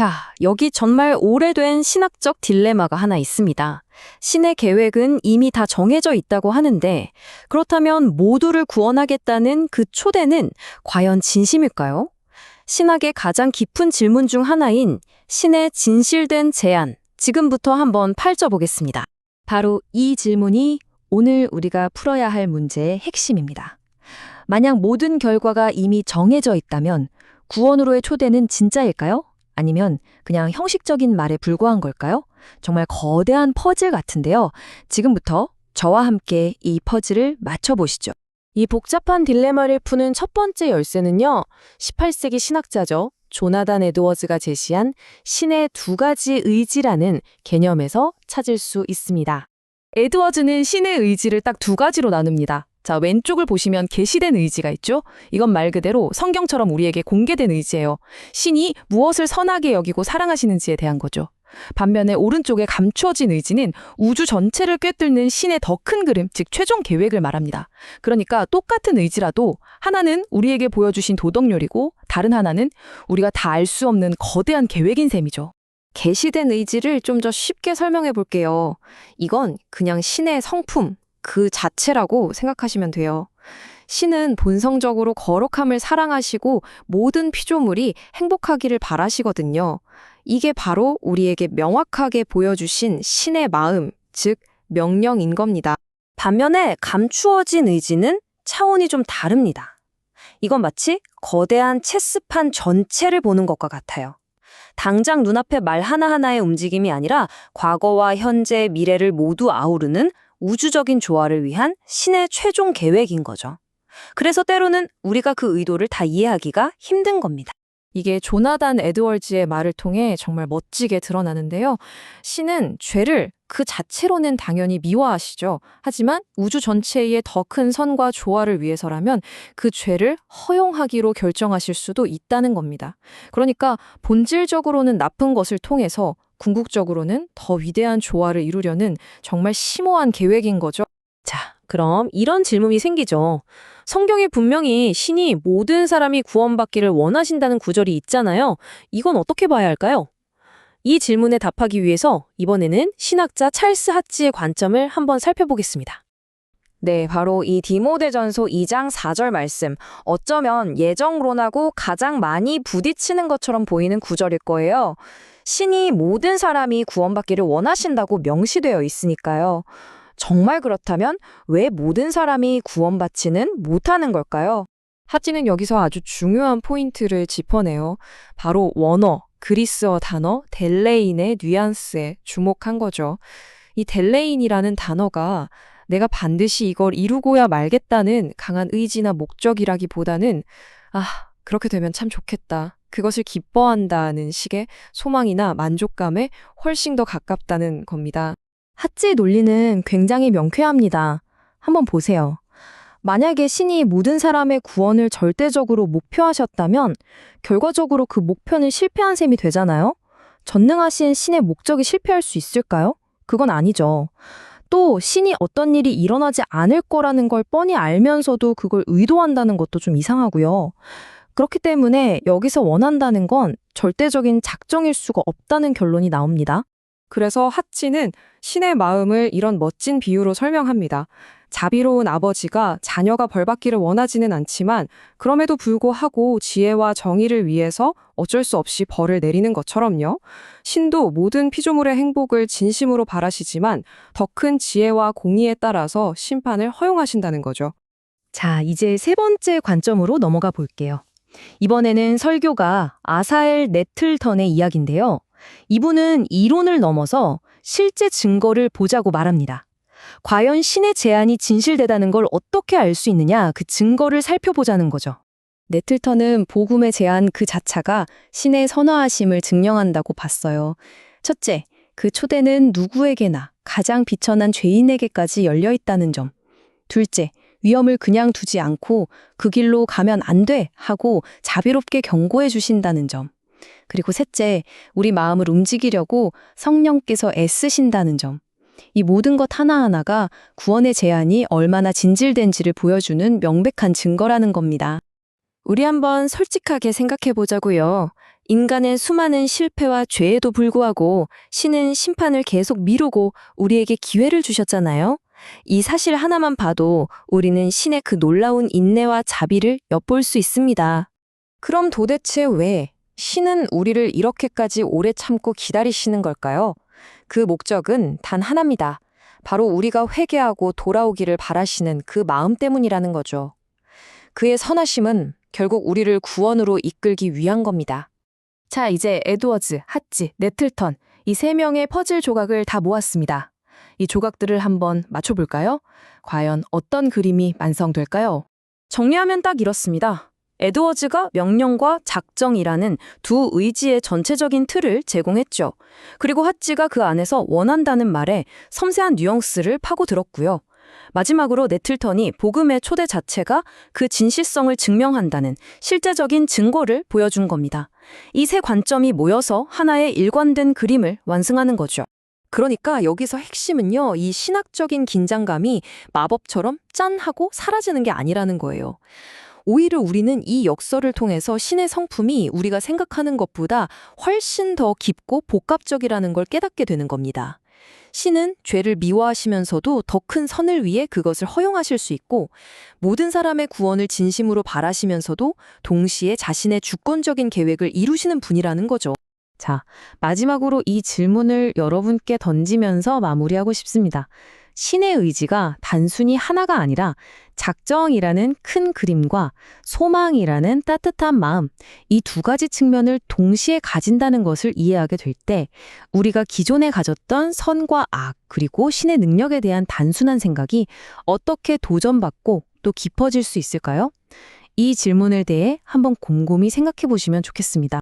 자, 여기 정말 오래된 신학적 딜레마가 하나 있습니다. 신의 계획은 이미 다 정해져 있다고 하는데, 그렇다면 모두를 구원하겠다는 그 초대는 과연 진심일까요? 신학의 가장 깊은 질문 중 하나인 신의 진실된 제안, 지금부터 한번 파헤쳐보겠습니다. 바로 이 질문이 오늘 우리가 풀어야 할 문제의 핵심입니다. 만약 모든 결과가 이미 정해져 있다면 구원으로의 초대는 진짜일까요? 아니면 그냥 형식적인 말에 불과한 걸까요? 정말 거대한 퍼즐 같은데요. 지금부터 저와 함께 이 퍼즐을 맞춰보시죠. 이 복잡한 딜레마를 푸는 첫 번째 열쇠는요, 18세기 신학자죠. 조나단 에드워즈가 제시한 신의 두 가지 의지라는 개념에서 찾을 수 있습니다. 에드워즈는 신의 의지를 딱 두 가지로 나눕니다. 자, 왼쪽을 보시면 계시된 의지가 있죠? 이건 말 그대로 성경처럼 우리에게 공개된 의지예요. 신이 무엇을 선하게 여기고 사랑하시는지에 대한 거죠. 반면에 오른쪽에 감추어진 의지는 우주 전체를 꿰뚫는 신의 더 큰 그림, 즉 최종 계획을 말합니다. 그러니까 똑같은 의지라도 하나는 우리에게 보여주신 도덕률이고 다른 하나는 우리가 다 알 수 없는 거대한 계획인 셈이죠. 계시된 의지를 좀 더 쉽게 설명해 볼게요. 이건 그냥 신의 성품, 그 자체라고 생각하시면 돼요. 신은 본성적으로 거룩함을 사랑하시고 모든 피조물이 행복하기를 바라시거든요. 이게 바로 우리에게 명확하게 보여주신 신의 마음, 즉 명령인 겁니다. 반면에 감추어진 의지는 차원이 좀 다릅니다. 이건 마치 거대한 체스판 전체를 보는 것과 같아요. 당장 눈앞에 말 하나하나의 움직임이 아니라 과거와 현재, 미래를 모두 아우르는 우주적인 조화를 위한 신의 최종 계획인 거죠. 그래서 때로는 우리가 그 의도를 다 이해하기가 힘든 겁니다. 이게 조나단 에드워즈의 말을 통해 정말 멋지게 드러나는데요. 신은 죄를 그 자체로는 당연히 미워하시죠. 하지만 우주 전체의 더 큰 선과 조화를 위해서라면 그 죄를 허용하기로 결정하실 수도 있다는 겁니다. 그러니까 본질적으로는 나쁜 것을 통해서 궁극적으로는 더 위대한 조화를 이루려는 정말 심오한 계획인 거죠. 자, 그럼 이런 질문이 생기죠. 성경에 분명히 신이 모든 사람이 구원받기를 원하신다는 구절이 있잖아요. 이건 어떻게 봐야 할까요? 이 질문에 답하기 위해서 이번에는 신학자 찰스 하츠의 관점을 한번 살펴보겠습니다. 네, 바로 이 디모데전서 2장 4절 말씀. 어쩌면 예정론하고 가장 많이 부딪히는 것처럼 보이는 구절일 거예요. 신이 모든 사람이 구원받기를 원하신다고 명시되어 있으니까요. 정말 그렇다면 왜 모든 사람이 구원받지는 못하는 걸까요? 하찌는 여기서 아주 중요한 포인트를 짚어내요. 바로 원어, 그리스어 단어 델레인의 뉘앙스에 주목한 거죠. 이 델레인이라는 단어가 내가 반드시 이걸 이루고야 말겠다는 강한 의지나 목적이라기보다는 그렇게 되면 참 좋겠다. 그것을 기뻐한다는 식의 소망이나 만족감에 훨씬 더 가깝다는 겁니다. 하츠의 논리는 굉장히 명쾌합니다. 한번 보세요. 만약에 신이 모든 사람의 구원을 절대적으로 목표하셨다면 결과적으로 그 목표는 실패한 셈이 되잖아요? 전능하신 신의 목적이 실패할 수 있을까요? 그건 아니죠. 또 신이 어떤 일이 일어나지 않을 거라는 걸 뻔히 알면서도 그걸 의도한다는 것도 좀 이상하고요. 그렇기 때문에 여기서 원한다는 건 절대적인 작정일 수가 없다는 결론이 나옵니다. 그래서 하치는 신의 마음을 이런 멋진 비유로 설명합니다. 자비로운 아버지가 자녀가 벌받기를 원하지는 않지만 그럼에도 불구하고 지혜와 정의를 위해서 어쩔 수 없이 벌을 내리는 것처럼요. 신도 모든 피조물의 행복을 진심으로 바라시지만 더 큰 지혜와 공의에 따라서 심판을 허용하신다는 거죠. 자, 이제 세 번째 관점으로 넘어가 볼게요. 이번에는 설교가 아사엘 네틀턴의 이야기인데요. 이분은 이론을 넘어서 실제 증거를 보자고 말합니다. 과연 신의 제안이 진실되다는 걸 어떻게 알 수 있느냐, 그 증거를 살펴보자는 거죠. 네틀턴은 복음의 제안 그 자체가 신의 선화하심을 증명한다고 봤어요. 첫째, 그 초대는 누구에게나 가장 비천한 죄인에게까지 열려 있다는 점. 둘째, 위험을 그냥 두지 않고 그 길로 가면 안 돼 하고 자비롭게 경고해 주신다는 점. 그리고 셋째, 우리 마음을 움직이려고 성령께서 애쓰신다는 점. 이 모든 것 하나하나가 구원의 제안이 얼마나 진실된지를 보여주는 명백한 증거라는 겁니다. 우리 한번 솔직하게 생각해 보자고요. 인간의 수많은 실패와 죄에도 불구하고 신은 심판을 계속 미루고 우리에게 기회를 주셨잖아요. 이 사실 하나만 봐도 우리는 신의 그 놀라운 인내와 자비를 엿볼 수 있습니다. 그럼 도대체 왜 신은 우리를 이렇게까지 오래 참고 기다리시는 걸까요? 그 목적은 단 하나입니다. 바로 우리가 회개하고 돌아오기를 바라시는 그 마음 때문이라는 거죠. 그의 선하심은 결국 우리를 구원으로 이끌기 위한 겁니다. 자, 이제 에드워즈, 핫지, 네틀턴 이 세 명의 퍼즐 조각을 다 모았습니다. 이 조각들을 한번 맞춰볼까요? 과연 어떤 그림이 완성될까요? 정리하면 딱 이렇습니다. 에드워즈가 명령과 작정이라는 두 의지의 전체적인 틀을 제공했죠. 그리고 핫지가 그 안에서 원한다는 말에 섬세한 뉘앙스를 파고들었고요. 마지막으로 네틀턴이 복음의 초대 자체가 그 진실성을 증명한다는 실제적인 증거를 보여준 겁니다. 이 세 관점이 모여서 하나의 일관된 그림을 완성하는 거죠. 그러니까 여기서 핵심은요, 이 신학적인 긴장감이 마법처럼 짠 하고 사라지는 게 아니라는 거예요. 오히려 우리는 이 역설을 통해서 신의 성품이 우리가 생각하는 것보다 훨씬 더 깊고 복합적이라는 걸 깨닫게 되는 겁니다. 신은 죄를 미워하시면서도 더 큰 선을 위해 그것을 허용하실 수 있고, 모든 사람의 구원을 진심으로 바라시면서도 동시에 자신의 주권적인 계획을 이루시는 분이라는 거죠. 자, 마지막으로 이 질문을 여러분께 던지면서 마무리하고 싶습니다. 신의 의지가 단순히 하나가 아니라 작정이라는 큰 그림과 소망이라는 따뜻한 마음, 이 두 가지 측면을 동시에 가진다는 것을 이해하게 될 때 우리가 기존에 가졌던 선과 악, 그리고 신의 능력에 대한 단순한 생각이 어떻게 도전받고 또 깊어질 수 있을까요? 이 질문에 대해 한번 곰곰이 생각해 보시면 좋겠습니다.